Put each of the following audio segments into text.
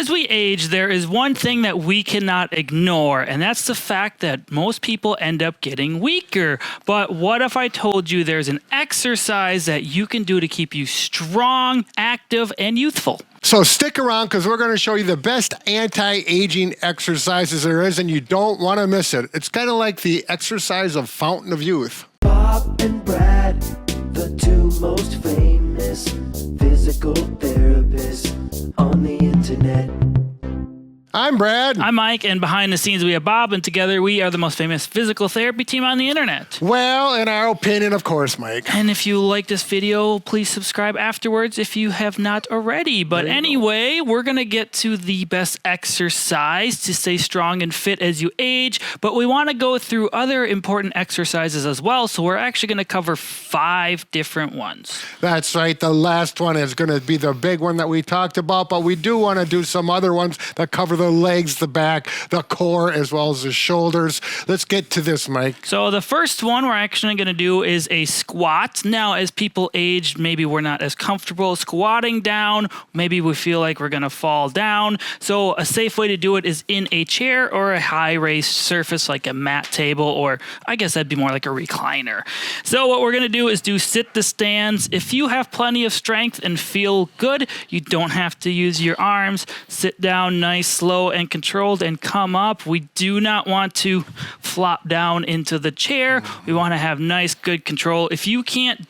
As we age, there is one thing that we cannot ignore, and that's the fact that most people end up getting weaker. But what if I told you there's an exercise that you can do to keep you strong, active, and youthful? So stick around because we're going to show you the best anti-aging exercises there is, and you don't want to miss it. It's kind of like the exercise of Fountain of Youth. Bob and Brad, the two most famous physical therapists on the internet. I'm Brad. I'm Mike, and behind the scenes we have Bob, and together we are the most famous physical therapy team on the internet. Well, in our opinion, of course, Mike. And if you like this video, please subscribe afterwards if you have not already. But anyway, we're going to get to the best exercise to stay strong and fit as you age, but we want to go through other important exercises as well, so we're actually going to cover 5 different ones. That's right. The last one is going to be the big one that we talked about, but we do want to do some other ones that cover the legs, the back, the core, as well as the shoulders. Let's get to this, Mike. So the first one we're actually going to do is a squat. Now, as people age, maybe we're not as comfortable squatting down. Maybe we feel like we're going to fall down. So a safe way to do it is in a chair or a high-raised surface like a mat table, or I guess that'd be more like a recliner. So what we're going to do is do sit to stands. If you have plenty of strength and feel good, you don't have to use your arms. Sit down nice, slow, and controlled, and come up. We do not want to flop down into the chair. We want to have nice, good control. If you can't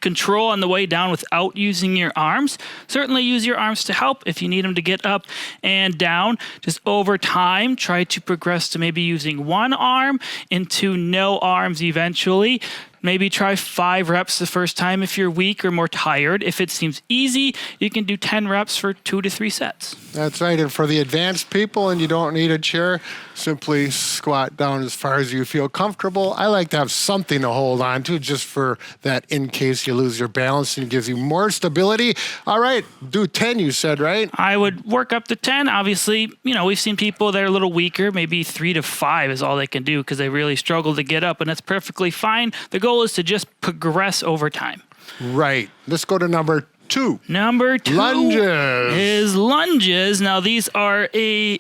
control on the way down without using your arms, certainly use your arms to help if you need them to get up and down. Just over time, try to progress to maybe using one arm into no arms eventually. Maybe try 5 reps the first time if you're weak or more tired. If it seems easy, you can do 10 reps for 2 to 3 sets. That's right. And for the advanced people and you don't need a chair, simply squat down as far as you feel comfortable. I like to have something to hold on to just for that in case you lose your balance, and it gives you more stability. All right, do 10, you said, right? I would work up to 10. Obviously, we've seen people that are a little weaker. Maybe 3 to 5 is all they can do because they really struggle to get up, and that's perfectly fine. The goal is to just progress over time. Right. Let's go to number 2. Number 2 lunges. is lunges. Now, these are a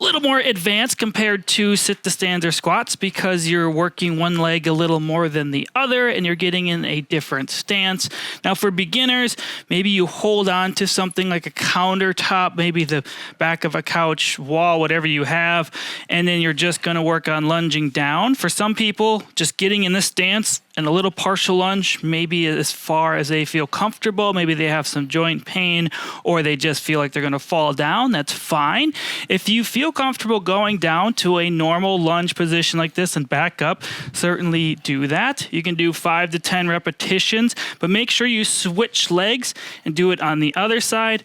little more advanced compared to sit to stands or squats because you're working one leg a little more than the other and you're getting in a different stance. Now for beginners, maybe you hold on to something like a countertop, maybe the back of a couch, wall, whatever you have, and then you're just going to work on lunging down. For some people, just getting in this stance and a little partial lunge, maybe as far as they feel comfortable. Maybe they have some joint pain or they just feel like they're going to fall down. That's fine. If you feel comfortable going down to a normal lunge position like this and back up, certainly do that. You can do 5 to 10 repetitions, but make sure you switch legs and do it on the other side.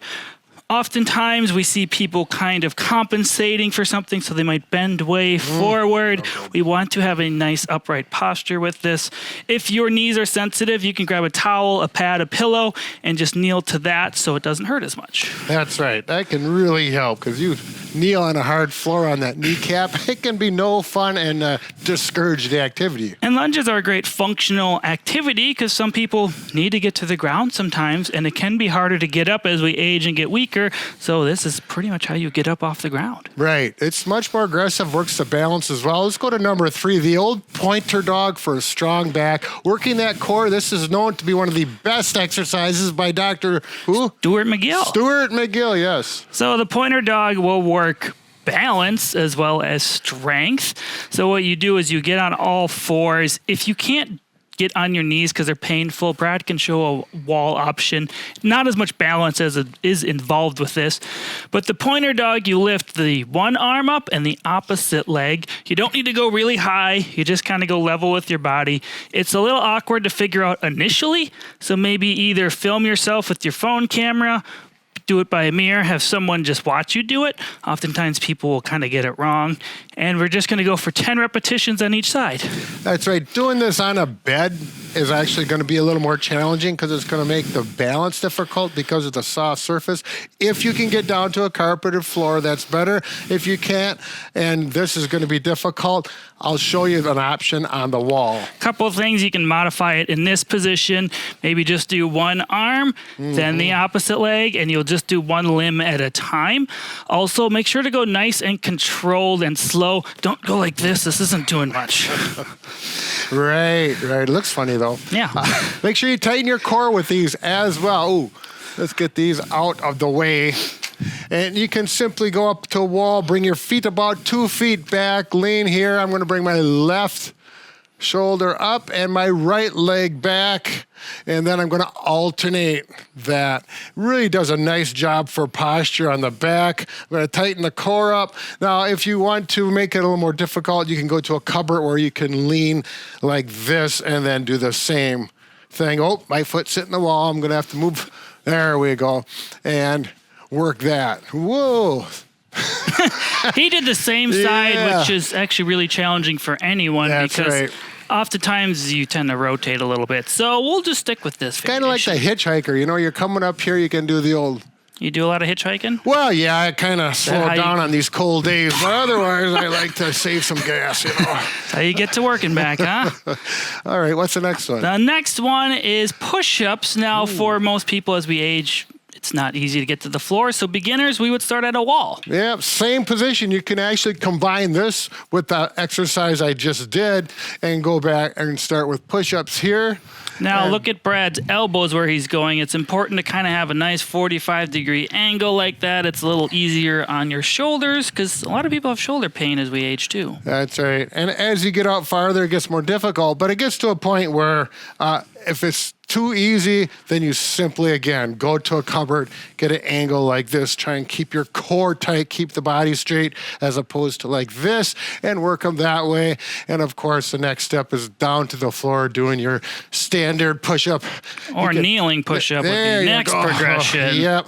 Oftentimes, we see people kind of compensating for something, so they might bend way forward. We want to have a nice upright posture with this. If your knees are sensitive, you can grab a towel, a pad, a pillow, and just kneel to that so it doesn't hurt as much. That's right. That can really help because you kneel on a hard floor on that kneecap. It can be no fun and discourage the activity. And lunges are a great functional activity because some people need to get to the ground sometimes, and it can be harder to get up as we age and get weaker. So this is pretty much how you get up off the ground. Right. It's much more aggressive, works the balance as well. Let's go to number 3, the old pointer dog for a strong back. Working that core, this is known to be one of the best exercises by Dr. who? Stuart McGill. Stuart McGill, yes. So the pointer dog will work balance as well as strength. So what you do is you get on all fours. If you can't get on your knees because they're painful, Brad can show a wall option. Not as much balance as it is involved with this. But the pointer dog, you lift the one arm up and the opposite leg. You don't need to go really high. You just kind of go level with your body. It's a little awkward to figure out initially. So maybe either film yourself with your phone camera, do it by a mirror, have someone just watch you do it. Oftentimes people will kind of get it wrong. And we're just going to go for 10 repetitions on each side. That's right. Doing this on a bed is actually going to be a little more challenging because it's going to make the balance difficult because of the soft surface. If you can get down to a carpeted floor, that's better. If you can't, and this is going to be difficult, I'll show you an option on the wall. Couple of things you can modify it in this position. Maybe just do one arm, then the opposite leg, and you'll just do one limb at a time. Also, make sure to go nice and controlled and slow. Don't go like this. This isn't doing much. Right. It looks funny, though. Yeah. Make sure you tighten your core with these as well. Ooh, let's get these out of the way. And you can simply go up to a wall, bring your feet about 2 feet back, lean here. I'm going to bring my left shoulder up and my right leg back. And then I'm going to alternate that. Really does a nice job for posture on the back. I'm going to tighten the core up. Now, if you want to make it a little more difficult, you can go to a cupboard where you can lean like this and then do the same thing. Oh, my foot's hitting the wall. I'm going to have to move. There we go. And work that. Whoa. He did the same side, which is actually really challenging for anyone because oftentimes you tend to rotate a little bit. So we'll just stick with this. Kind of like the hitchhiker. You know, you're coming up here, you can do the old... You do a lot of hitchhiking? Well, yeah, I kind of slow down on these cold days, but otherwise I like to save some gas, you know. That's how you get to working back, huh? All right, what's the next one? The next one is push-ups. Now, for most people as we age, it's not easy to get to the floor. So beginners, we would start at a wall. Yeah, same position. You can actually combine this with the exercise I just did and go back and start with push-ups here. Now look at Brad's elbows where he's going. It's important to kind of have a nice 45-degree angle like that. It's a little easier on your shoulders because a lot of people have shoulder pain as we age too. That's right. And as you get out farther, it gets more difficult. But it gets to a point where if it's too easy, then you simply, again, go to a cupboard, get an angle like this, try and keep your core tight, keep the body straight, as opposed to like this, and work them that way. And of course, the next step is down to the floor, doing your standard push-up. Or kneeling push-up with the next progression. Yep.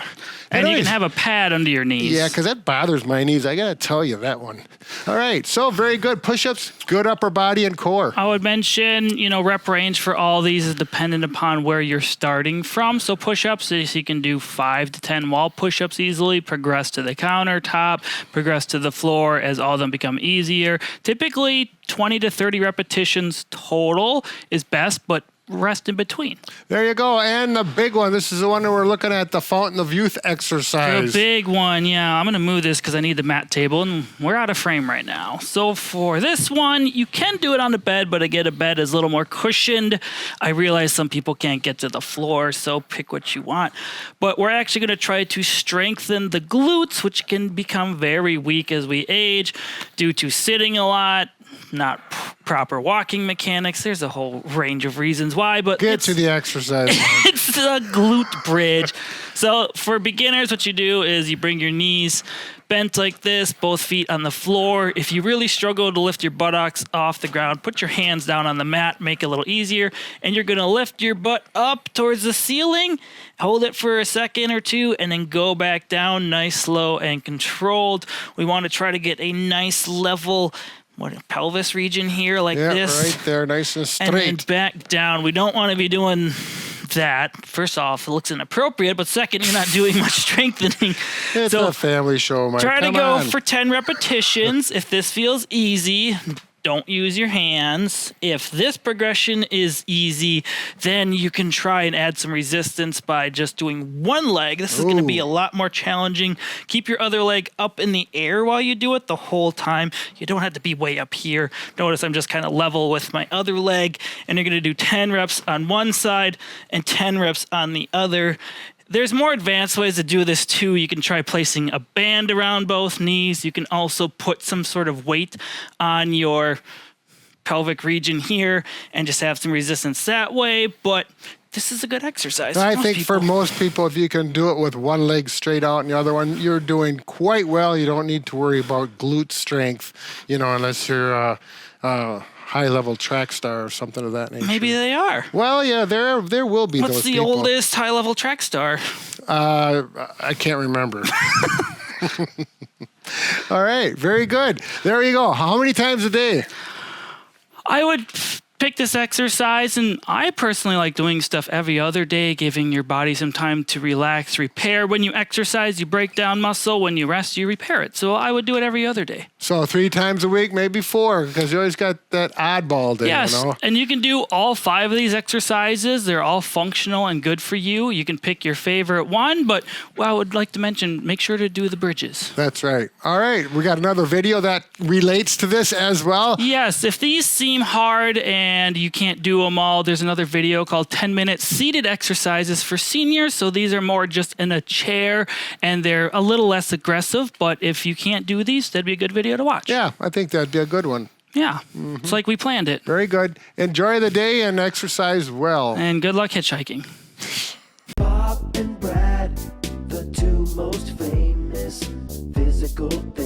And you can have a pad under your knees. Yeah, because that bothers my knees. I got to tell you that one. All right. So very good. Push-ups, good upper body and core. I would mention, rep range for all these is dependent upon where you're starting from. So push-ups, you can do 5 to 10 wall push-ups easily, progress to the countertop, progress to the floor as all of them become easier. Typically, 20 to 30 repetitions total is best, but rest in between. There you go. And the big one. This is the one that we're looking at, the Fountain of Youth exercise. The big one, yeah. I'm going to move this because I need the mat table, and we're out of frame right now. So for this one, you can do it on the bed, but again, a bed is a little more cushioned. I realize some people can't get to the floor, so pick what you want. But we're actually going to try to strengthen the glutes, which can become very weak as we age due to sitting a lot, not proper walking mechanics. There's a whole range of reasons why, but get to the exercise. It's the glute bridge. So for beginners, what you do is you bring your knees bent like this, both feet on the floor. If you really struggle to lift your buttocks off the ground, put your hands down on the mat, make it a little easier, and you're going to lift your butt up towards the ceiling, hold it for a second or two, and then go back down, nice, slow, and controlled. We want to try to get a nice level pelvis region here like this. Right there, nice and straight. And then back down. We don't want to be doing that. First off, it looks inappropriate, but second, you're not doing much strengthening. It's a family show, Mike. Try to go for 10 repetitions. If this feels easy, don't use your hands. If this progression is easy, then you can try and add some resistance by just doing one leg. This is going to be a lot more challenging. Keep your other leg up in the air while you do it the whole time. You don't have to be way up here. Notice I'm just kind of level with my other leg, and you're going to do 10 reps on one side and 10 reps on the other. There's more advanced ways to do this too. You can try placing a band around both knees. You can also put some sort of weight on your pelvic region here and just have some resistance that way. But this is a good exercise. I think for most people, if you can do it with one leg straight out and the other one, you're doing quite well. You don't need to worry about glute strength, unless you're high-level track star or something of that nature. Maybe they are. Well, yeah, there will be What's those the people. oldest high-level track star? I can't remember. All right, very good. There you go. How many times a day? I would pick this exercise, and I personally like doing stuff every other day, giving your body some time to relax, repair. When you exercise, you break down muscle. When you rest, you repair it. So I would do it every other day. So 3 times a week, maybe 4, because you always got that oddball day, Yes, you know? and you can do all 5 of these exercises. They're all functional and good for you. You can pick your favorite one, but I would like to mention, make sure to do the bridges. That's right. All right, we got another video that relates to this as well. Yes, if these seem hard and you can't do them all, there's another video called 10-minute seated exercises for seniors. So these are more just in a chair and they're a little less aggressive. But if you can't do these, that'd be a good video to watch. Yeah, I think that'd be a good one. Yeah, It's like we planned it. Very good. Enjoy the day and exercise well. And good luck hitchhiking. Bob and Brad, the 2 most famous physical therapists.